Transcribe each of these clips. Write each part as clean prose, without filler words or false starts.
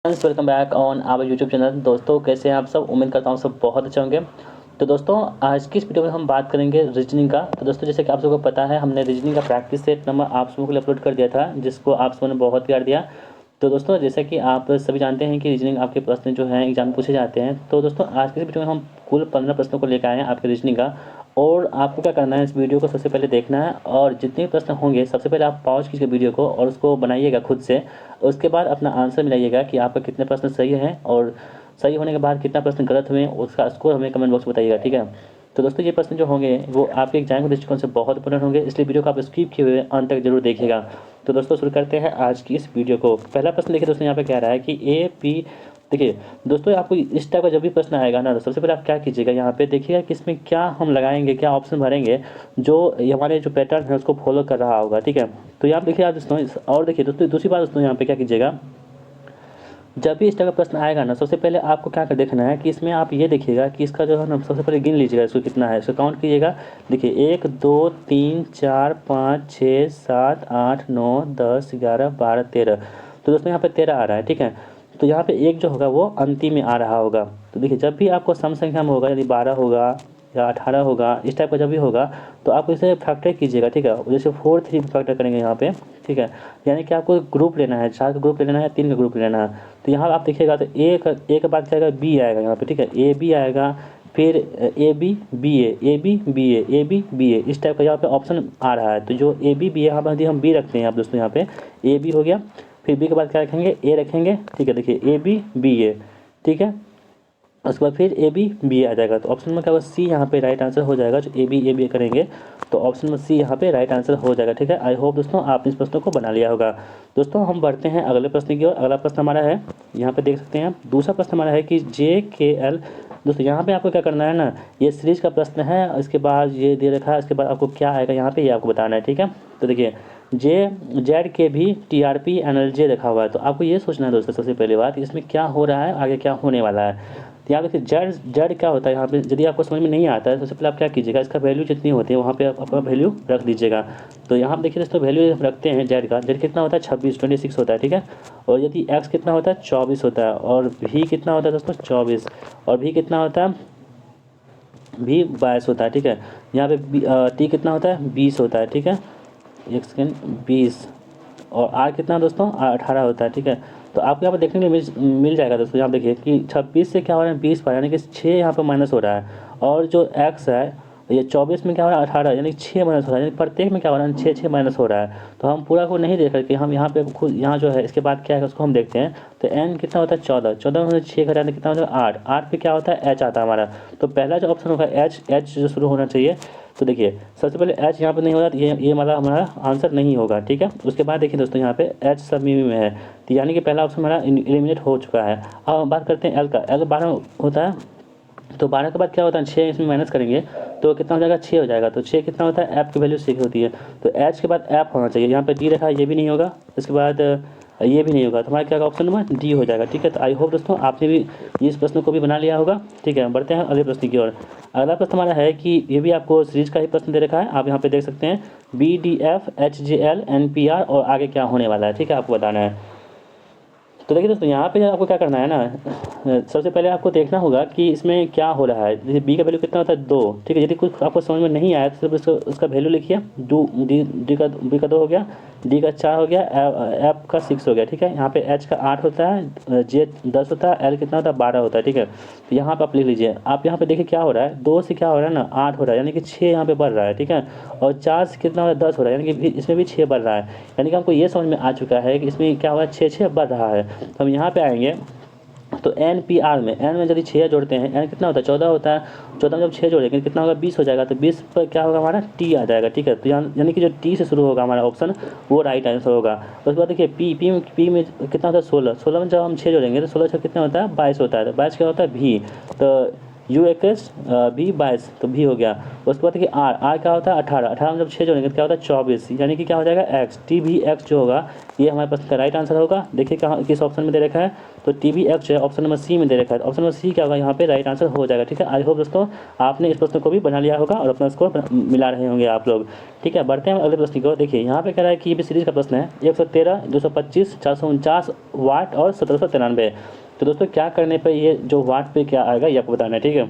Friends, welcome back on our YouTube channel. दोस्तों, कैसे हैं आप सब? उम्मीद करता हूँ सब बहुत अच्छे होंगे। तो दोस्तों, आज की इस वीडियो में हम बात करेंगे रीजनिंग का। तो दोस्तों, जैसे कि आप सबको पता है, हमने रीजनिंग का प्रैक्टिस सेट नंबर आप सबों के लिए अपलोड कर दिया था, जिसको आप सबों ने बहुत प्यार दिया। तो दोस्तों, जैसा कि आप सभी जानते हैं कि रीजनिंग आपके प्रश्न जो हैं एग्जाम में पूछे जाते हैं। तो दोस्तों, आज की इस वीडियो में हम कुल 15 प्रश्नों को लेकर आए हैं आपके रीजनिंग का। और आपको क्या करना है, इस वीडियो को सबसे पहले देखना है और जितने भी प्रश्न होंगे सबसे पहले आप पॉज कीजिए वीडियो को और उसको बनाइएगा खुद से। उसके बाद अपना आंसर मिलाइएगा कि आपका कितने प्रश्न सही हैं और सही होने के बाद कितना प्रश्न गलत हुए, उसका स्कोर हमें कमेंट बॉक्स में बताइएगा, ठीक है। तो दोस्तों, ये प्रश्न जो होंगे वो आपके एग्जाम के दृष्टिकोण से बहुत इंपॉर्टेंट होंगे, इसलिए वीडियो को आप स्किप किए हुए अंत तक जरूर देखिएगा। तो दोस्तों, शुरू करते हैं आज की इस वीडियो को। पहला प्रश्न देखिए दोस्तों, यहाँ पे कह रहा है कि ए पी। देखिए दोस्तों, आपको इस टाइप का जब भी प्रश्न आएगा ना, तो सबसे पहले आप क्या कीजिएगा, यहाँ पे देखिएगा कि इसमें क्या हम लगाएंगे, क्या ऑप्शन भरेंगे जो हमारे जो पैटर्न है उसको फॉलो कर रहा होगा, ठीक है। तो यहाँ देखिए आप दोस्तों, और देखिए दोस्तों, दूसरी बात दोस्तों, यहाँ पे क्या कीजिएगा, जब भी इस टाइप का प्रश्न आएगा ना, सबसे पहले आपको क्या कर देखना है कि इसमें आप ये देखिएगा कि इसका जो है ना, सबसे पहले गिन लीजिएगा इसको कितना है, इसको काउंट कीजिएगा। देखिए 1 2 3 4 5 6 7 8 9 10 11 12 13। तो दोस्तों, यहाँ पे 13 आ रहा है, ठीक है। तो यहाँ पे एक जो होगा वो अंतिम में आ रहा होगा। तो देखिए, जब भी आपको सम संख्या में होगा, यदि 12 होगा या 18 होगा, इस टाइप का जब भी होगा, तो आप इसे फैक्टर कीजिएगा, ठीक है। जैसे 4 3 फैक्टर करेंगे यहाँ पे, ठीक है। यानी कि आपको ग्रुप लेना है, 4 का ग्रुप ले लेना है, 3 का ग्रुप ले लेना है। तो यहाँ आप देखिएगा तो ए के बाद क्या आएगा, बी आएगा यहाँ पे, ठीक है। ए बी आएगा, फिर A B B A B B A B B A, इस टाइप का यहाँ पे ऑप्शन आ रहा है। तो जो ए बी बी ए, यहाँ पर यदि हम बी रखते हैं आप दोस्तों, यहाँ पे ए बी हो गया, फिर बी के बाद क्या रखेंगे, ए रखेंगे, ठीक है। देखिए ए बी बी ए, ठीक है। उसके बाद फिर ए बी बी आ जाएगा। तो ऑप्शन में क्या होगा, सी यहाँ पे राइट आंसर हो जाएगा। जो ए बी करेंगे तो ऑप्शन में सी यहाँ पे राइट आंसर हो जाएगा, ठीक है। आई होप दोस्तों आपने इस प्रश्न को बना लिया होगा। दोस्तों, हम बढ़ते हैं अगले प्रश्न की ओर। अगला प्रश्न हमारा है, यहाँ पे देख सकते हैं आप, दूसरा प्रश्न हमारा है कि जे के एल। दोस्तों, यहाँ पे आपको क्या करना है ना, ये सीरीज का प्रश्न है, इसके बाद ये दे रखा है, इसके बाद आपको क्या आएगा यहाँ पे ये आपको बताना है, ठीक है। तो देखिए जेड के भी T R P N L J रखा हुआ है। तो आपको ये सोचना है दोस्तों, सबसे पहली बात, इसमें क्या हो रहा है, आगे क्या होने वाला है। तो यहाँ देखिए जड़ जड़ क्या होता है, यहाँ पे यदि आपको समझ में नहीं आता है, सबसे पहले आप क्या कीजिएगा, इसका वैल्यू जितनी होती है वहाँ पे आप अपना वैल्यू रख दीजिएगा। तो यहाँ पे देखिए दोस्तों, वैल्यू रखते हैं जेड का, जेड कितना होता है 26 होता है, ठीक है। और यदि एक्स कितना होता है 24 होता है, और भी कितना होता है दोस्तों 24, और भी कितना होता है, भी 22 होता है, ठीक है। यहाँ पे टी कितना होता है 20 होता है, ठीक है। एक सेकेंड, 20, और आर कितना दोस्तों 18 होता है, ठीक है। तो आपको यहाँ पर देखने को मिल जाएगा दोस्तों। यहाँ देखिए कि 26 से क्या हो रहा है 20 पर, यानी कि 6 यहाँ पर माइनस हो रहा है। और जो एक्स है ये 24 में क्या हो रहा है 18, यानी 6 माइनस हो रहा है, यानी प्रत्येक में क्या हो रहा है 6 6 माइनस हो रहा है। तो हम पूरा को नहीं देख करके हम यहाँ पे खुद यहाँ जो है इसके बाद क्या है उसको हम देखते हैं। तो एन कितना होता है 14, 14 में 6 घटाने कितना होता है 8, 8 पे क्या होता है एच आता है हमारा। तो पहला जो ऑप्शन होगा एच, एच जो शुरू होना चाहिए। तो देखिए सबसे पहले एच यहाँ पे नहीं होगा, तो ये हमारा आंसर नहीं होगा, ठीक है। उसके बाद देखिए दोस्तों, यहाँ पे एच सब में है, तो यानी कि पहला ऑप्शन हमारा एलिमिनेट हो चुका है। अब हम बात करते हैं एल का। एल 12 होता है, तो 12 के बाद क्या होता है 6 इसमें माइनस करेंगे तो कितना हो जाएगा 6 हो जाएगा। तो 6 कितना होता है, ऐप की वैल्यू 6 होती है। तो एच के बाद ऐप होना चाहिए, यहाँ पे डी रखा है, ये भी नहीं होगा, इसके बाद ये भी नहीं होगा। तो हमारा क्या ऑप्शन नंबर डी हो जाएगा, ठीक है। तो आई होप दोस्तों आपने भी इस प्रश्न को भी बना लिया होगा, ठीक है। बढ़ते हैं अगले प्रश्न की ओर। अगला प्रश्न हमारा है कि ये भी आपको सीरीज का ही प्रश्न दे रखा है, आप यहाँ पे देख सकते हैं B D F H J L N P R, और आगे क्या होने वाला है, ठीक है, आपको बताना है। तो देखिए दोस्तों, यहाँ पे आपको क्या करना है ना, सबसे पहले आपको देखना होगा कि इसमें क्या हो रहा है। जैसे बी का वैल्यू कितना होता है 2, ठीक है। यदि कुछ आपको समझ में नहीं आया तो सिर्फ उसका वैल्यू लिखिए। डी का बी का 2 हो गया, डी का 4 हो गया, एफ का 6 हो गया, ठीक है। यहाँ पे एच का 8 होता है, जे 10 होता है, एल कितना होता है 12 होता है, ठीक है। तो यहाँ पर आप लिख लीजिए। आप यहाँ पे देखिए क्या हो रहा है, 2 से क्या हो रहा है ना 8 हो रहा है, यानी कि 6 यहाँ पे बढ़ रहा है, ठीक है। और 4 से कितना हो रहा है 10 हो रहा है, यानी कि इसमें भी 6 बढ़ रहा है। यानी कि हमको ये समझ में आ चुका है कि इसमें क्या हुआ है 6 6 बढ़ रहा है। तो हम यहाँ पे आएंगे तो एन पी आर में, एन में यदि 6 जोड़ते हैं, एन कितना होता है 14 होता है, 14 में जब 6 जोड़ेंगे कितना होगा 20 हो जाएगा। तो 20 पर क्या होगा हमारा टी आ जाएगा, ठीक है। तो यानी कि जो टी से शुरू होगा हमारा ऑप्शन वो राइट आंसर होगा। उसके बाद देखिए पी में कितना होता है 16, 16 में जब हम 6 जोड़ेंगे तो 16 से कितना होता है 22 होता है। तो 22 क्या होता है भी। तो U21 भी 22 तो भी हो गया। उसके बाद देखिए आर क्या होता है 18, 18 में जब 6 जोड़ेंगे तो क्या होता है 24, यानी कि क्या हो जाएगा एक्स, टी भी एक्स जो होगा ये हमारे पास का राइट आंसर होगा। देखिए कहाँ किस ऑप्शन में दे रखा है, तो टी भी एक्स जो है ऑप्शन नंबर सी में दे रखा है। ऑप्शन नंबर सी क्या होगा यहाँ पे राइट आंसर हो जाएगा। ठीक है, आई होप दोस्तों आपने इस प्रश्न को भी बना लिया होगा और अपना स्कोर मिला रहे होंगे आप लोग। ठीक है, बढ़ते हैं अगले प्रश्न की ओर। देखिए यहाँ पे कह रहा है कि ये भी सीरीज का प्रश्न है 113, 225, 449 वाट और 1793। तो दोस्तों क्या करने पे ये जो वाट पे क्या आएगा ये आपको बताना है। ठीक है,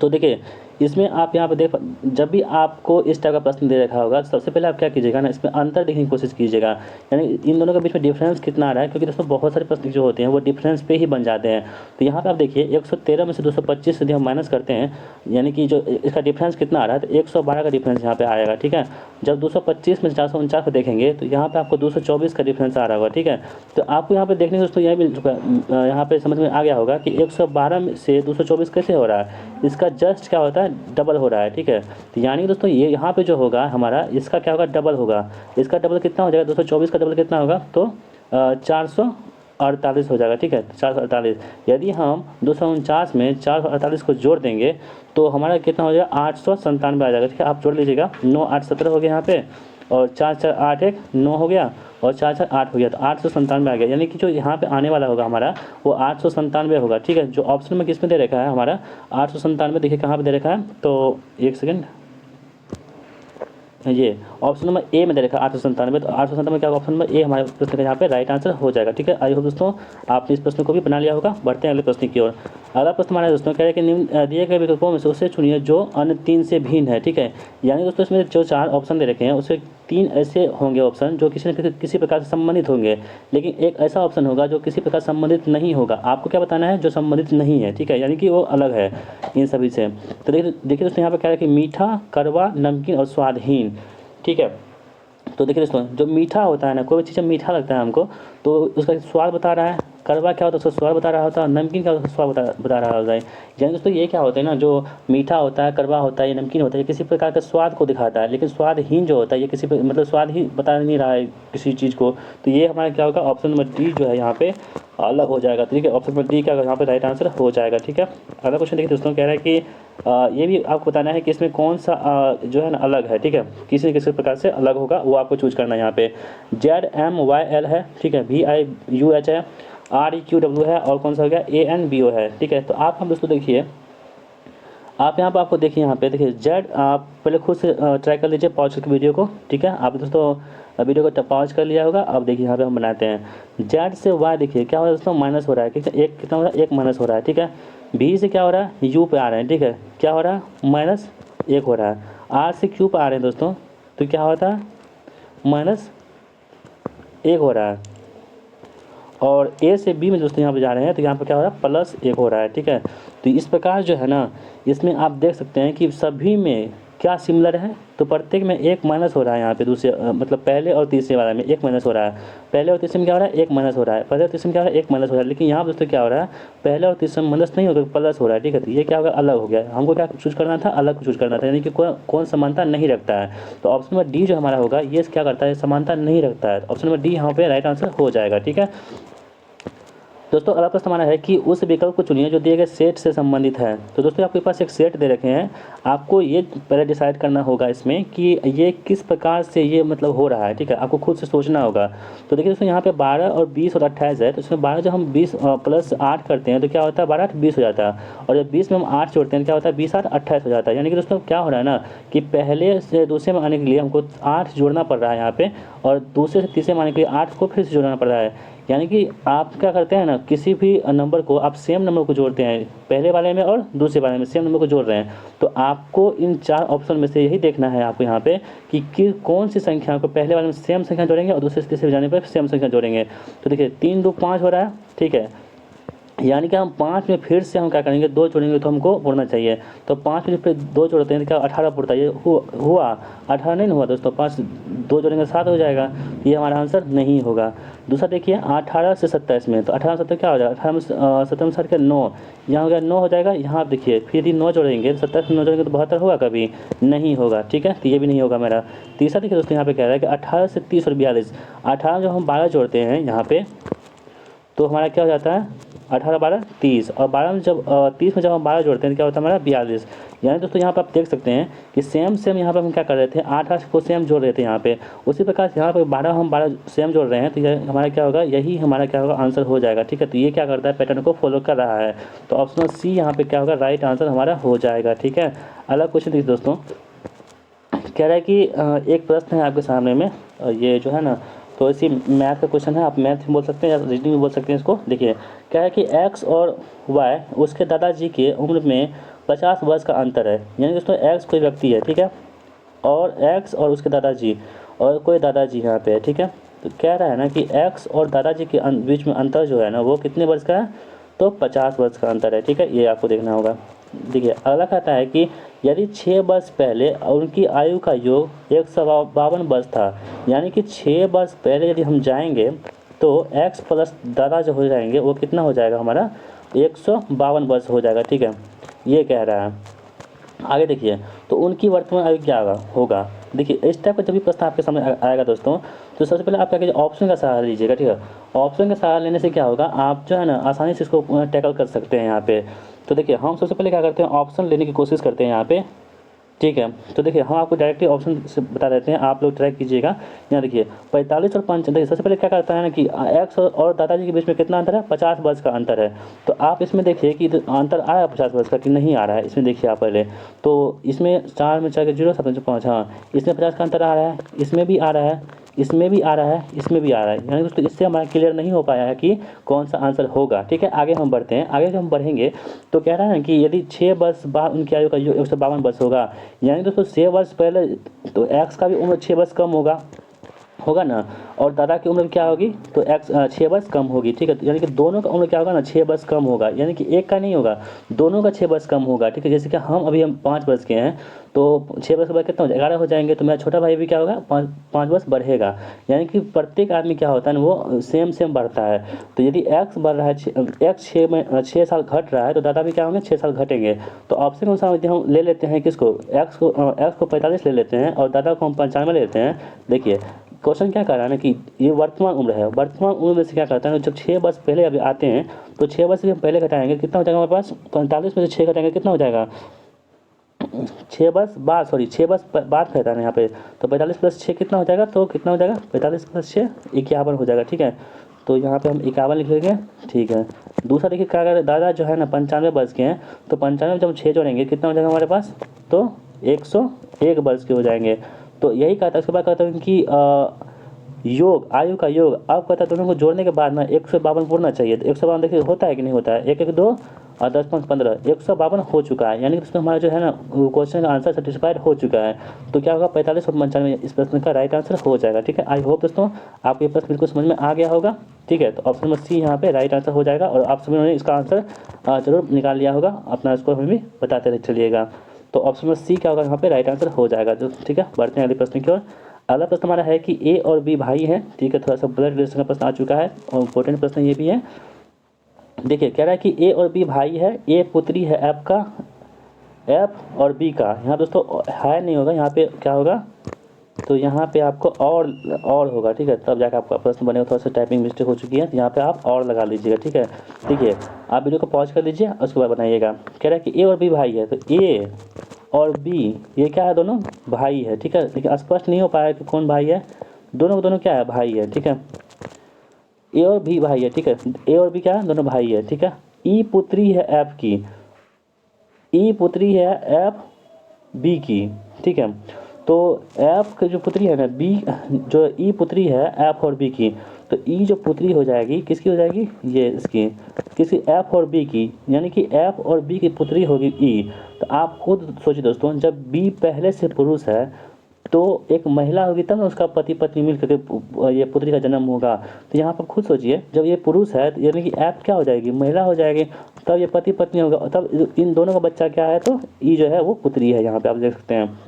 तो देखिए इसमें आप यहाँ पे जब भी आपको इस टाइप का प्रश्न दे रखा होगा सबसे पहले आप क्या कीजिएगा ना, इसमें अंतर देखने की कोशिश कीजिएगा, यानी इन दोनों के बीच में डिफरेंस कितना आ रहा है, क्योंकि दोस्तों बहुत सारे प्रश्न जो होते हैं वो डिफरेंस पे ही बन जाते हैं। तो यहाँ पे आप देखिए 113 में से 225 यदि हम माइनस करते हैं, यानी कि जो इसका डिफरेंस कितना आ रहा है, तो 112 का डिफरेंस यहाँ पे आएगा। ठीक है, जब 225 में से 449 को देखेंगे तो यहाँ पे आपको 224 का डिफरेंस आ रहा होगा। ठीक है, तो आपको यहाँ पे देखने दोस्तों यह मिल चुका है, यहाँ पे समझ में आ गया होगा कि 112 से 224 कैसे हो रहा है, इसका जस्ट क्या होता है डबल हो रहा है। ठीक है, तो यानी दोस्तों ये यहाँ पे जो होगा हमारा इसका क्या होगा डबल होगा। इसका डबल कितना हो जाएगा, 224 का डबल कितना होगा, तो 448 हो जाएगा। ठीक है, 448, यदि हम 249 में 448 को जोड़ देंगे तो हमारा कितना हो जाएगा 897 आ जाएगा। ठीक है, आप जोड़ लीजिएगा, 9 8 17 हो गया यहाँ पे, और 4 4 8 1 9 हो गया, और 4 4 8 हो गया, तो 897 आ गया। यानी कि जो यहाँ पे आने वाला होगा हमारा वो 897 होगा। ठीक है, जो ऑप्शन में किस में दे रखा है हमारा 897, देखिए कहाँ पे दे रखा है, तो एक सेकेंड, ये ऑप्शन नंबर ए में दे रखा है 897। तो 897 क्या ऑप्शन नंबर ए हमारे प्रश्न का यहाँ पे राइट आंसर हो जाएगा। ठीक है, आई होप दोस्तों आपने इस प्रश्न को भी बना लिया होगा। बढ़ते हैं अगले प्रश्न की ओर। अगला प्रश्न हमारा दोस्तों कह रहे हैं कि निम्न दिए गए विकल्पों में से उसे चुनिए जो अन्य 3 से भिन्न है। ठीक है, यानी दोस्तों इसमें जो 4 ऑप्शन दे रखे हैं उससे 3 ऐसे होंगे ऑप्शन जो किसी न किसी प्रकार से संबंधित होंगे, लेकिन एक ऐसा ऑप्शन होगा जो किसी प्रकार संबंधित नहीं होगा। आपको क्या बताना है, जो संबंधित नहीं है। ठीक है, यानी कि वो अलग है इन सभी से। तो देखिए दोस्तों यहाँ पे क्या है कि मीठा, कड़वा, नमकीन और स्वादहीन। ठीक है, तो देखिए दोस्तों जो मीठा होता है ना, कोई चीज़ मीठा लगता है हमको तो उसका स्वाद बता रहा है, कड़वा क्या होता है उसका स्वाद बता रहा होता है, नमकीन क्या होता है स्वाद बता रहा होता है। यानी दोस्तों ये क्या होता है ना, जो मीठा होता है, कड़वा होता है, ये नमकीन होता है, ये किसी प्रकार का स्वाद को दिखाता है, लेकिन स्वादहीन जो होता है ये किसी मतलब स्वाद ही बता नहीं रहा है किसी चीज़ को। तो ये हमारा क्या होगा, ऑप्शन नंबर डी जो है यहाँ पे अलग हो जाएगा। ठीक है, ऑप्शन नंबर डी क्या यहाँ पे राइट आंसर हो जाएगा। ठीक है, अगला क्वेश्चन देखिए दोस्तों कह रहा है कि ये भी आपको बताना है कि इसमें कौन सा जो है ना अलग है। ठीक है, किसी न किसी प्रकार से अलग होगा वो आपको चूज करना है। यहाँ पे ZMYL है, ठीक है, VIUH है, REQW है, और कौन सा हो गया ANBO है। ठीक है, तो आप हम दोस्तों देखिए आप यहाँ पर आपको देखिए यहाँ पे देखिए जेड, आप पहले खुद से ट्राई कर लीजिए पॉज करके वीडियो को। ठीक है, आप दोस्तों वीडियो को पॉज कर लिया होगा। अब देखिए यहाँ पे हम बनाते हैं जेड से वाई, देखिए क्या हो रहा है दोस्तों माइनस हो रहा है। ठीक है, एक कितना हो रहा है, एक माइनस हो रहा है। ठीक है, बी से क्या हो रहा है यू पे आ रहे हैं। ठीक है, क्या हो रहा है माइनस 1 हो रहा है। आर से क्यू पे आ रहे हैं दोस्तों, तो क्या होता है -1 हो रहा है। और ए से बी में दोस्तों यहाँ पे जा रहे हैं तो यहाँ पे क्या हो रहा है +1 हो रहा है। ठीक है, तो इस प्रकार जो है ना इसमें आप देख सकते हैं कि सभी में क्या सिमिलर है, तो प्रत्येक में 1 माइनस हो रहा है। यहाँ पे दूसरे मतलब पहले और तीसरे वाले में 1 माइनस हो रहा है। पहले और तीसरे में क्या हो रहा है 1 माइनस हो रहा है, पहले और तीसरे में क्या हो रहा है 1 माइनस हो रहा है, लेकिन यहाँ पे दोस्तों क्या हो रहा है पहले और तीसरे में माइनस नहीं होगा प्लस हो रहा है। ठीक है, तो ये क्या होगा अलग हो गया। हमको क्या चूज करना था, अलग चूज करना था, यानी कि कौन समानता नहीं रखता है। तो ऑप्शन नंबर डी जो हमारा होगा ये क्या करता है समानता नहीं रखता है। ऑप्शन नंबर डी यहाँ पे राइट आंसर हो जाएगा। ठीक है दोस्तों, अगला प्रश्न हमारा है कि उस विकल्प को चुनिए जो दिए गए सेट से संबंधित है। तो दोस्तों आपके पास एक सेट दे रखे हैं, आपको ये पहले डिसाइड करना होगा इसमें कि ये किस प्रकार से ये मतलब हो रहा है। ठीक है, आपको खुद से सोचना होगा। तो देखिए दोस्तों यहाँ पे 12 और 20 और 28 है, तो इसमें 12 जब हम 20 + 8 करते हैं तो क्या होता है 12 8 20 हो जाता है, और जब 20 में हम 8 जोड़ते हैं क्या होता है 20 8 28 हो जाता है। यानी कि दोस्तों क्या हो रहा है ना कि पहले से दूसरे में आने के लिए हमको 8 जोड़ना पड़ रहा है यहाँ पे, और दूसरे से तीसरे में आने के लिए 8 को फिर से जोड़ना पड़ रहा है। यानी कि आप क्या करते हैं ना, किसी भी नंबर को आप सेम नंबर को जोड़ते हैं, पहले वाले में और दूसरे वाले में सेम नंबर को जोड़ रहे हैं, तो आपको इन 4 ऑप्शन में से यही देखना है आपको यहाँ पे कि कौन सी संख्या को पहले वाले में सेम संख्या जोड़ेंगे और दूसरे से तीसरे जाने पर सेम संख्या जोड़ेंगे। तो देखिए 3 2 5 हो रहा है। ठीक है, यानी कि हम 5 में फिर से हम क्या करेंगे 2 जोड़ेंगे तो हमको उड़ना चाहिए, तो 5 में फिर 2 जोड़ते हैं तो क्या 18 उड़ता है। ये हुआ 18 नहीं हुआ दोस्तों, 5 2 जोड़ेंगे 7 हो जाएगा, ये हमारा आंसर नहीं होगा। दूसरा देखिए 18 से 27 में, तो 18 70 क्या हो जाएगा 18 में 7 के 9, यहाँ हो गया 9 हो जाएगा। यहाँ देखिए फिर यदि 9 जोड़ेंगे 27 में 9 जोड़ेंगे तो 72 होगा, कभी नहीं होगा। ठीक है, तो ये भी नहीं होगा मेरा। तीसरा देखिए दोस्तों यहाँ पे कह रहा है कि 18 से 30 और 42, 18 जो हम 12 जोड़ते हैं यहाँ पे तो हमारा क्या हो जाता है 18 12 30, और 12 में जब 30 में जब हम 12 जोड़ते हैं तो क्या होता है हमारा 42। यानी दोस्तों यहाँ पर आप देख सकते हैं कि सेम यहाँ पर हम क्या कर रहे थे 8 को सेम जोड़ रहे थे यहाँ पे, उसी प्रकार यहाँ पर 12 हम 12 सेम जोड़ रहे हैं, तो यह हमारा क्या होगा, यही हमारा क्या होगा आंसर हो जाएगा। ठीक है, तो ये क्या करता है पैटर्न को फॉलो कर रहा है, तो ऑप्शन सी यहाँ पे क्या होगा राइट आंसर हमारा हो जाएगा। ठीक है, अगला क्वेश्चन देखिए दोस्तों, कह रहा है कि एक प्रश्न है आपके सामने में, ये जो है ना तो इसी मैथ का क्वेश्चन है, आप मैथ भी बोल सकते हैं या रीजनिंग भी बोल सकते हैं इसको। देखिए क्या है कि एक्स और वाई उसके दादाजी के उम्र में 50 वर्ष का अंतर है। यानी दोस्तों एक्स कोई व्यक्ति है, ठीक है, और एक्स और उसके दादाजी और कोई दादाजी यहाँ पे है। ठीक है, तो कह रहा है ना कि एक्स और दादाजी के बीच में अंतर जो है ना वो कितने वर्ष का है, तो 50 वर्ष का अंतर है। ठीक है, ये आपको देखना होगा। देखिए अगला कहता है कि यदि 6 वर्ष पहले उनकी आयु का योग 152 वर्ष था, यानी कि 6 वर्ष पहले यदि हम जाएंगे तो x प्लस दादा जो हो जाएंगे वो कितना हो जाएगा हमारा 152 वर्ष हो जाएगा। ठीक है, ये कह रहा है। आगे देखिए, तो उनकी वर्तमान आयु क्या होगा। देखिए इस टाइप का जब भी प्रश्न आपके सामने आएगा दोस्तों, तो सबसे पहले आप क्या कीजिए ऑप्शन का सहारा लीजिएगा। ठीक है, ऑप्शन का सहारा लेने से क्या होगा, आप जो है ना आसानी से इसको टैकल कर सकते हैं यहाँ पे। तो देखिए हम सबसे पहले क्या करते हैं ऑप्शन लेने की कोशिश करते हैं यहाँ पे। ठीक है, तो देखिए हम आपको डायरेक्टली ऑप्शन से बता देते हैं, आप लोग ट्राई कीजिएगा। यहाँ देखिए 45 और 5, देखिए सबसे पहले क्या करता है ना कि एक्स और दादाजी के बीच में कितना अंतर है, 50 वर्ष का अंतर है। तो आप इसमें देखिए कि अंतर आ रहा है 50 वर्ष का कि नहीं आ रहा है, इसमें देखिए आप पहले। तो इसमें 4 में 4 के 0 7 में 5, हाँ इसमें 50 का अंतर आ रहा है, इसमें भी आ रहा है, इसमें भी आ रहा है, इसमें भी आ रहा है। यानी दोस्तों इससे हमारा क्लियर नहीं हो पाया है कि कौन सा आंसर होगा। ठीक है, आगे हम बढ़ते हैं। आगे जब हम बढ़ेंगे तो कह रहा है ना कि यदि 6 वर्ष बाद उनकी आयु का 152 वर्ष होगा, यानी दोस्तों 6 वर्ष पहले तो एक्स का भी उम्र 6 वर्ष कम होगा ना, और दादा की उम्र क्या होगी, तो एक्स 6 वर्ष कम होगी। ठीक है, तो यानी कि दोनों का उम्र क्या होगा ना 6 वर्ष कम होगा, यानी कि एक का नहीं होगा, दोनों का 6 वर्ष कम होगा। ठीक है, जैसे कि हम 5 वर्ष के हैं तो 6 वर्ष के बाद कितना हो जाएगा 11 हो जाएंगे, तो मेरा छोटा भाई भी क्या होगा 5 वर्ष बढ़ेगा। यानी कि प्रत्येक आदमी क्या होता है ना वो सेम बढ़ता है। तो यदि एक्स बढ़ रहा है, एक्स 6 साल घट रहा है, तो दादा भी क्या होंगे 6 साल घटेंगे। तो ऑप्शन के अनुसार यदि हम ले लेते हैं किसको, एक्स को 45 ले लेते हैं और दादा को हम 95 ले लेते हैं। देखिए क्वेश्चन क्या कर रहा है ना कि ये वर्तमान उम्र है, वर्तमान उम्र में से क्या करता है ना, जब 6 वर्ष पहले अभी आते हैं तो 6 वर्ष से हम पहले घटाएंगे कितना हो जाएगा हमारे पास, 45 में से 6 घटाएंगे कितना हो जाएगा 6 वर्ष बाद, सॉरी 6 वर्ष बाद कहता है यहाँ पे, तो 45 प्लस 6 कितना हो जाएगा, तो कितना हो जाएगा 45 प्लस 6 51 हो जाएगा। ठीक है, तो यहाँ पे हम 51 लिख लेंगे। ठीक है, दूसरा देखिए क्या करें, दादा जो है ना 95 वर्ष के हैं, तो 95 जब हम 6 जोड़ेंगे कितना हो जाएगा हमारे पास, तो 101 वर्ष के हो जाएंगे। तो यही कहता है, उसके बाद कहता हूँ कि योग आयु का योग, अब कहता है दोनों को जोड़ने के बाद ना 152 पूर्णा चाहिए। तो 152 देखिए होता है कि नहीं होता है, 1 1 2 और 10 5 15, 152 हो चुका है। यानी कि उसमें हमारा जो है ना क्वेश्चन का आंसर सेटिस्फाइड हो चुका है। तो क्या होगा 45 और 95 इस प्रश्न का राइट आंसर हो जाएगा। ठीक है, आई होप दोस्तों आपको ये प्रश्न बिल्कुल समझ में आ गया होगा। ठीक है, तो ऑप्शन नंबर सी यहाँ पे राइट आंसर हो जाएगा, और आप सभी ने इसका आंसर जरूर निकाल लिया होगा, अपना स्कोर हमें भी बताते चलिएगा। तो ऑप्शन नंबर सी क्या होगा यहाँ पे राइट आंसर हो जाएगा। तो ठीक है, बढ़ते हैं अगले प्रश्न की ओर। अगला प्रश्न हमारा है कि ए और बी भाई हैं। ठीक है, थोड़ा सा ब्लड रिलेशन का प्रश्न आ चुका है और इम्पोर्टेंट प्रश्न ये भी है। देखिए कह रहा है कि ए और बी भाई है, ए पुत्री है एफ का, एफ और बी का, यहाँ दोस्तों है नहीं होगा, यहाँ पे क्या होगा, तो यहाँ पे आपको और होगा। ठीक है, तब जाकर आपका प्रश्न बनेगा। थोड़ा सा टाइपिंग मिस्टेक हो चुकी है, तो यहाँ पे आप और लगा लीजिएगा। ठीक है, देखिए आप वीडियो को पॉज कर लीजिए उसके बाद बनाइएगा। कह रहा है कि ए और बी भाई है, तो ए और बी ये क्या है, दोनों भाई है। ठीक है, लेकिन स्पष्ट नहीं हो पाया कि कौन भाई है, दोनों क्या है, भाई है। ठीक है, ए और बी भाई है। ठीक है, ए और बी क्या है, दोनों भाई है। ठीक है, ई पुत्री है एफ की, ई पुत्री है एफ बी की। ठीक है, तो एफ की जो पुत्री है ना, बी जो ई पुत्री है एफ और बी की, तो ई जो पुत्री हो जाएगी किसकी हो जाएगी, ये इसकी किसी एफ और बी की, यानी कि एफ और बी की पुत्री होगी ई। तो आप खुद सोचिए दोस्तों, जब बी पहले से पुरुष है तो एक महिला होगी तब ना उसका पति पत्नी मिल करके ये पुत्री का जन्म होगा। तो यहाँ पर खुद सोचिए, जब ये पुरुष है यानी कि एफ क्या हो जाएगी, महिला हो जाएगी, तब ये पति पत्नी होगा, तब इन दोनों का बच्चा क्या है, तो ई जो है वो पुत्री है। यहाँ पे आप देख सकते हैं।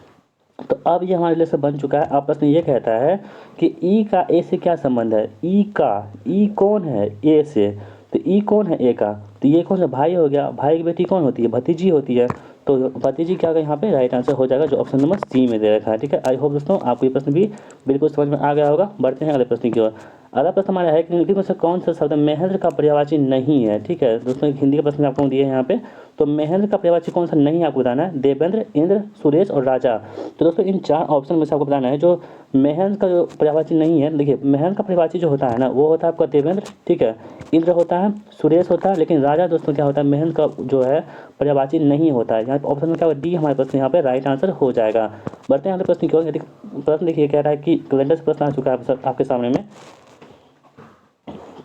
तो अब ये हमारा रिलेशन बन चुका है। आप प्रश्न ये कहता है कि ई का ए से क्या संबंध है, ई कौन है ए से, तो ई कौन है ए का, तो ये कौन सा भाई हो गया, भाई की बेटी कौन होती है, भतीजी होती है। तो भतीजी क्या होगा यहाँ पे राइट आंसर हो जाएगा जो ऑप्शन नंबर सी में दे रखा है। ठीक है, आई होप दोस्तों आपको ये प्रश्न भी बिल्कुल समझ में आ गया होगा। बढ़ते हैं अगले प्रश्न की ओर। अगला प्रश्न हमारा है कि निम्नलिखित में से कौन सा शब्द महेंद्र का पर्यायवाची नहीं है। ठीक है दोस्तों, एक हिंदी का प्रश्न आपको दिए हैं यहाँ पे, तो महेंद्र का पर्यायवाची कौन सा नहीं है आपको बताना है। देवेंद्र, इंद्र, सुरेश और राजा। तो दोस्तों इन 4 ऑप्शन में से आपको बताना है जो महेंद्र का जो पर्यायवाची नहीं है। देखिए महेंद्र का पर्यायवाची जो होता है ना वो होता है आपका देवेंद्र, ठीक है, इंद्र होता है, सुरेश होता है, लेकिन राजा दोस्तों क्या होता है महेंद्र का जो है पर्यायवाची नहीं होता है। यहाँ पे ऑप्शन में क्या होगा डी हमारे प्रश्न यहाँ पे राइट आंसर हो जाएगा। बढ़ते हैं अगले प्रश्न की ओर। यदि प्रश्न देखिए कह रहा है कि कैलेंडर से प्रश्न आ चुका है आपके सामने में,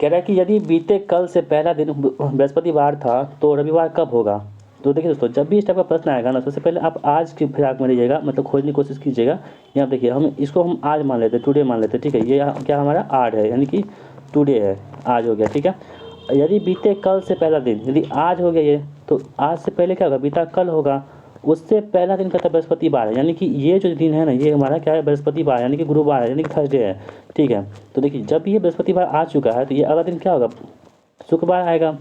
कह रहा है कि यदि बीते कल से पहला दिन बृहस्पतिवार था तो रविवार कब होगा। तो देखिए दोस्तों जब भी इस टाइप का प्रश्न आएगा ना सबसे पहले आप आज की फिराक में रहिएगा, मतलब खोजने की कोशिश कीजिएगा। यहाँ देखिए हम इसको हम आज मान लेते हैं, टुडे मान लेते हैं, ठीक है, ये क्या हमारा आज है यानी कि टुडे है, आज हो गया। ठीक है, यदि बीते कल से पहला दिन यदि आज हो गया ये, तो आज से पहले क्या होगा बीता कल होगा, उससे पहला दिन कहता है बृहस्पतिवार है, यानी कि ये जो दिन है ना ये हमारा क्या है बृहस्पतिवार यानी कि गुरुवार है यानी कि थर्सडे है। ठीक है, तो देखिए जब ये बृहस्पतिवार आ चुका है तो ये अगला दिन क्या होगा शुक्रवार आएगा।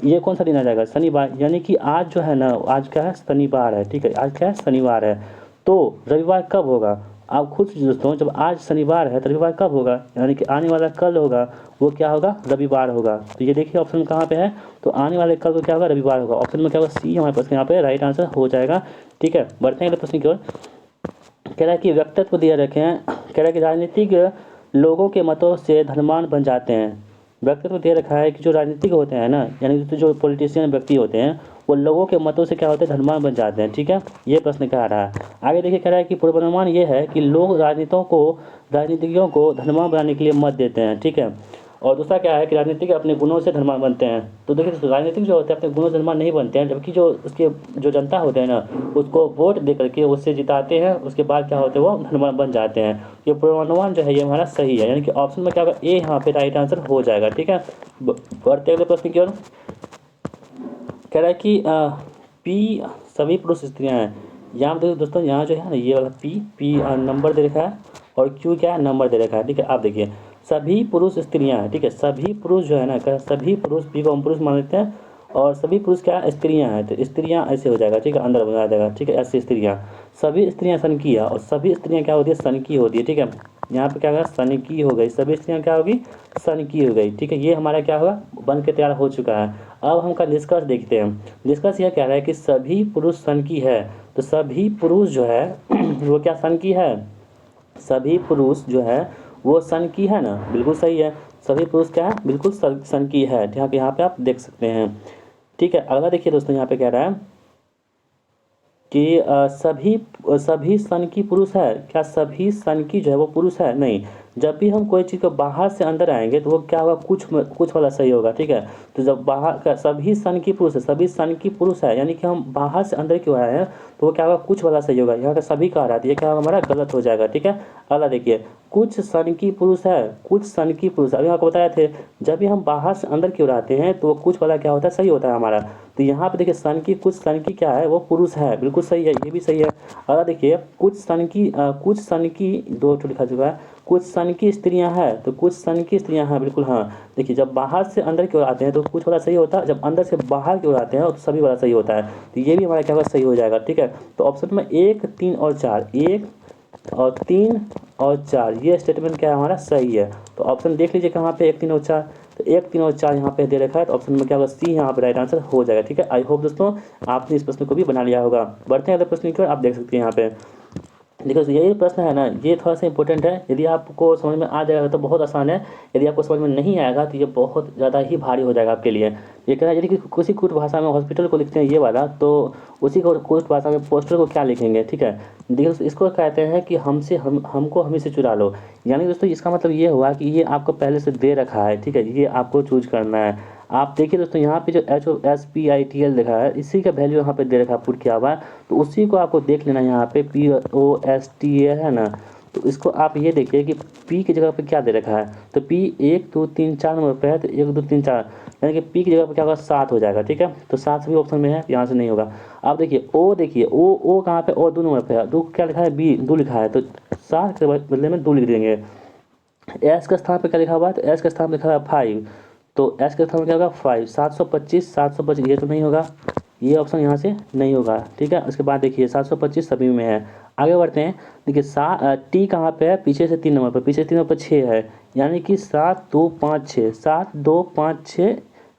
ये कौन सा दिन आ जाएगा शनिवार, यानी कि आज जो है ना आज क्या है शनिवार है। ठीक है, आज क्या है शनिवार है, तो रविवार कब होगा आप खुद से दोस्तों, जब आज शनिवार है तो रविवार कब होगा, यानी कि आने वाला कल होगा वो क्या होगा रविवार होगा। तो ये देखिए ऑप्शन कहाँ पे है, तो आने वाले कल को क्या होगा रविवार होगा। ऑप्शन में क्या होगा सी हमारे पास यहाँ पे राइट आंसर हो जाएगा। ठीक है, बढ़ते हैं अगले प्रश्न की ओर। कह रहा है कि व्यक्तित्व दिए रखे हैं, कह रहा है कि राजनीतिक लोगों के मतों से धनवान बन जाते हैं। व्यक्तित्व दे रखा है कि जो राजनीतिक होते हैं ना यानी कि जो पॉलिटिशियन व्यक्ति होते हैं वो लोगों के मतों से क्या होते हैं धनवान बन जाते हैं। ठीक है, ये प्रश्न कह रहा है। आगे देखिए कह रहा है कि पूर्वानुमान ये है कि लोग राजनीतिज्ञों को धनवान बनाने के लिए मत देते हैं। ठीक है, और दूसरा क्या है कि राजनीतिक अपने गुणों से धनवान बनते हैं। तो देखिए राजनीतिक जो होते हैं अपने गुणों से धनवान नहीं बनते हैं, जबकि जो उसके जो जनता होते हैं ना उसको वोट दे करके उससे जिताते हैं, उसके बाद क्या होते हैं वो धनवान बन जाते हैं। ये पूर्वानुमान जो है ये हमारा सही है, यानी कि ऑप्शन में क्या होगा ए यहाँ पे राइट आंसर हो जाएगा। ठीक है, बढ़ते अगले प्रश्न की ओर। कह रहा है कि पी सभी पुरुष स्त्रियाँ हैं। यहाँ पे देखो दोस्तों यहाँ जो है ना ये वाला पी नंबर दे रखा है और क्यू क्या है नंबर दे रखा है। ठीक है, आप देखिए सभी पुरुष स्त्रियाँ हैं। ठीक है, सभी पुरुष जो है ना क्या सभी पुरुष पी को हम पुरुष मान लेते हैं और सभी पुरुष क्या स्त्रियाँ हैं, तो स्त्रियाँ ऐसे हो जाएगा। ठीक है, अंदर बना जाएगा। ठीक है, ऐसी स्त्रियाँ सभी स्त्रियाँ सन की है और सभी स्त्रियाँ क्या होती है सन की होती है। ठीक है, यहाँ पे क्या होगा सन की हो गई, सभी स्त्रियाँ क्या होगी सन की हो गई। ठीक है, ये हमारा क्या होगा बन के तैयार हो चुका है। अब हम का निष्कर्ष देखते हैं। निष्कर्ष यह कह रहा है कि सभी पुरुष सन की है, तो सभी पुरुष जो है वो क्या सन की है, सभी पुरुष जो है वो सन की है ना, बिल्कुल सही है। सभी पुरुष क्या है बिल्कुल सन की है, यहाँ पे आप देख सकते हैं। ठीक है, अगला देखिए दोस्तों यहाँ पे कह रहा है कि सभी सन की पुरुष है। क्या सभी सन की जो है वो पुरुष है, नहीं। जब भी हम कोई चीज़ को बाहर से अंदर आएंगे तो वो क्या होगा कुछ वाला सही होगा। ठीक है, तो जब बाहर का सभी सन की पुरुष है, सभी सन की पुरुष है यानी कि हम बाहर से अंदर क्यों आए हैं तो वो क्या होगा कुछ वाला सही होगा। यहाँ का सभी कह रहा है तो ये क्या होगा हमारा गलत हो जाएगा। ठीक है, अगला देखिए कुछ सन की पुरुष है, कुछ सन की पुरुष अभी आपको बताए थे जब भी हम बाहर से अंदर क्यों आते हैं तो वो कुछ वाला क्या होता है सही होता है हमारा। तो यहाँ पे देखिए सन की कुछ सन की क्या है वो पुरुष है, बिल्कुल सही है, ये भी सही है। अगला देखिए कुछ सन की दो ठो लिखा चुका है, कुछ सन की स्त्रियां हैं, तो कुछ सन की स्त्रियां हैं बिल्कुल हाँ। देखिए जब बाहर से अंदर की ओर आते हैं तो कुछ वाला सही होता है, जब अंदर से बाहर की ओर आते हैं तो सभी वाला सही होता है। तो ये भी हमारा क्या होगा सही हो जाएगा। ठीक है, तो ऑप्शन में 1, 3 और 4, 1 और 3 और 4 ये स्टेटमेंट क्या है हमारा सही है। तो ऑप्शन देख लीजिए कहाँ पे 1, 3 और 4, तो 1, 3 और 4 यहाँ पे दे रखा है, तो ऑप्शन में क्या होगा सी यहाँ पे राइट आंसर हो जाएगा। ठीक है, आई होप दोस्तों आपने इस प्रश्न को भी बना लिया होगा। बढ़ते हैं अगले प्रश्न की ओर। आप देख सकते हैं यहाँ पे देखो ये प्रश्न है ना ये थोड़ा सा इंपॉर्टेंट है, यदि आपको समझ में आ जाएगा तो बहुत आसान है, यदि आपको समझ में नहीं आएगा तो ये बहुत ज़्यादा ही भारी हो जाएगा आपके लिए। ये कहना है यदि कि किसी कुछ भाषा में हॉस्पिटल को लिखते हैं ये वाला, तो उसी को कुछ भाषा में पोस्टर को क्या लिखेंगे। ठीक है, देखिए इसको कहते हैं कि हमको हमें से चुरा लो, यानी दोस्तों इसका मतलब ये हुआ कि ये आपको पहले से दे रखा है। ठीक है, ये आपको चूज करना है। आप देखिए दोस्तों यहाँ पे जो HOSPITL लिखा है इसी का वैल्यू यहाँ पे दे रखा है पुट किया हुआ है, तो उसी को आपको देख लेना यहाँ पे POSTA है ना, तो इसको आप ये देखिए कि P की जगह पे क्या दे रखा है, तो P 1 2 3 4 नंबर पे है, तो 1 2 3 4 यानी कि P की जगह पे क्या होगा 7 हो जाएगा। ठीक है, तो 7 सभी ऑप्शन में है, यहाँ से नहीं होगा। आप देखिए देखिए O कहाँ पे O 2 नंबर पे है, 2 क्या लिखा है B 2 लिखा है, तो 7 के बदले में 2 लिख देंगे। S के स्थान पे क्या लिखा हुआ है, तो S के स्थान पे लिखा है 5, तो S के स्थान में क्या होगा 5, 725 725 ये तो नहीं होगा, ये ऑप्शन यहाँ से नहीं होगा, ठीक है। उसके बाद देखिए 725 सभी में है। आगे बढ़ते हैं, देखिए टी कहाँ पे है, पीछे से 3 नंबर पर, पीछे से 3 नंबर पर 6 है, यानी कि 7 2 5 6, 7 2 5 6,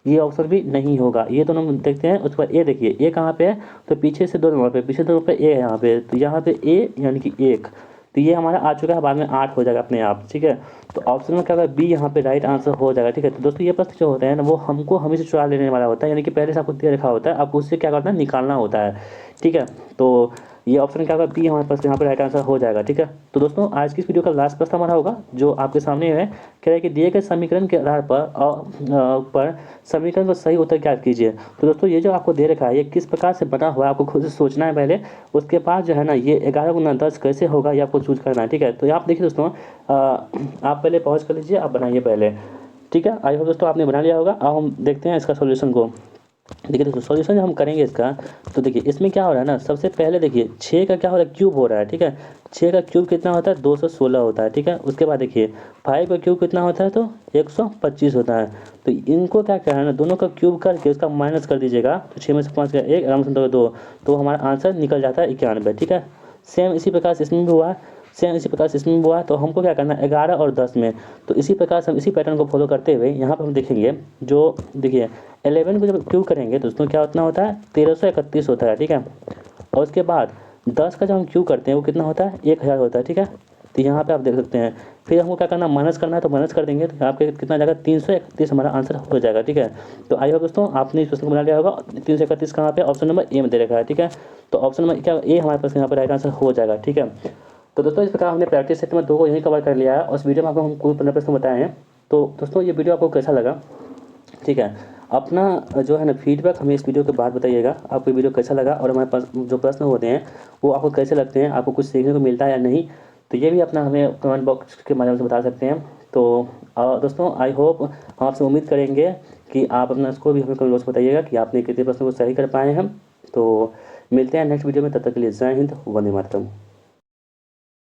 ये ऑप्शन भी नहीं होगा। ये दोनों हम देखते हैं। उसके बाद ए देखिए, ए कहाँ पे है, तो पीछे से 2 नंबर पे, पीछे 2 नंबर पे ए है यहाँ पे, तो यहाँ पे ए यानी कि 1, तो ये हमारा आ चुका है, बाद में 8 हो जाएगा अपने आप, ठीक है। तो ऑप्शन में क्या होगा, बी यहाँ पे राइट आंसर हो जाएगा, ठीक है। तो दोस्तों ये प्रश्न जो होता है ना, वो हमको हमें से चुरा लेने वाला होता है, यानी कि पहले से आपको दे रखा होता है, आपको उससे क्या करना है, निकालना होता है, ठीक है। तो ये ऑप्शन क्या होगा, बी हमारे पास यहाँ पे राइट आंसर हो जाएगा, ठीक है। तो दोस्तों आज की इस वीडियो का लास्ट प्रश्न हमारा होगा जो आपके सामने है, कह रहा है कि दिए गए समीकरण के आधार पर समीकरण का सही उत्तर ज्ञात कीजिए। तो दोस्तों ये जो आपको दे रखा है, ये किस प्रकार से बना हुआ है, आपको खुद से सोचना है पहले। उसके बाद जो है ना, ये 11 गुना 10 कैसे होगा, ये आपको चूज करना है, ठीक है। तो आप देखिए दोस्तों, आप पहले पॉज कर लीजिए, आप बनाइए पहले, ठीक है। आई होप दोस्तों आपने बना लिया होगा। अब हम देखते हैं इसका सोल्यूशन को। देखिए दोस्तों, सॉल्यूशन जो हम करेंगे इसका, तो देखिए इसमें क्या हो रहा है ना, सबसे पहले देखिए 6 का क्या हो रहा है, क्यूब हो रहा है, ठीक है। 6 का क्यूब कितना होता है, 216 होता है, ठीक है। उसके बाद देखिए 5 का क्यूब कितना होता है, तो 125 होता है। तो इनको क्या करना है ना, दोनों का क्यूब करके उसका माइनस कर दीजिएगा, तो 6 में से 5 का 1, आराम से 2, तो हमारा आंसर निकल जाता है 91, ठीक है। सेम इसी प्रकार से इसमें भी हुआ, सेम इसी प्रकार से इसमें भी हुआ। तो हमको क्या करना है, 11 और 10 में, तो इसी प्रकार से हम इसी पैटर्न को फॉलो करते हुए यहाँ पर हम देखेंगे, जो देखिए 11 को जब क्यूब करेंगे तो दोस्तों क्या उतना होता है, 1331 होता है, ठीक है। और उसके बाद 10 का जब हम क्यूब करते हैं वो कितना होता है, 1000 होता है, ठीक है। तो यहाँ पे आप देख सकते हैं, फिर हमको क्या करना, माइनस करना है, तो माइनस कर देंगे, तो आपके कितना जाएगा, 331 हमारा आंसर हो जाएगा, ठीक है। तो आई होप दोस्तों आपने इस प्रश्न को बना लिया होगा। 331 कहाँ पे, ऑप्शन नंबर ए में दे रखा है, ठीक है। तो ऑप्शन नंबर क्या, ए हमारे पास यहाँ पर राइट आंसर हो जाएगा, ठीक है। तो दोस्तों इस प्रकार हमने प्रैक्टिस सेट नंबर 2 को यहीं कवर कर लिया है, और इस वीडियो में आपको हम कुल 15 प्रश्न बताए हैं। तो दोस्तों ये वीडियो आपको कैसा लगा, ठीक है। अपना जो है ना फीडबैक हमें इस वीडियो के बाद बताइएगा, आपको वीडियो कैसा लगा, और हमारे पास जो प्रश्न होते हैं वो आपको कैसे लगते हैं, आपको कुछ सीखने को मिलता है या नहीं, तो ये भी अपना हमें कमेंट बॉक्स के माध्यम से बता सकते हैं। तो दोस्तों आई होप हम आपसे उम्मीद करेंगे कि आप अपना स्कोर भी हमें कमेंट बॉक्स में बताइएगा कि आपने कितने प्रश्नों को सही कर पाए हैं। तो मिलते हैं नेक्स्ट वीडियो में, तब तक के लिए जय हिंद, वंदे मातरम।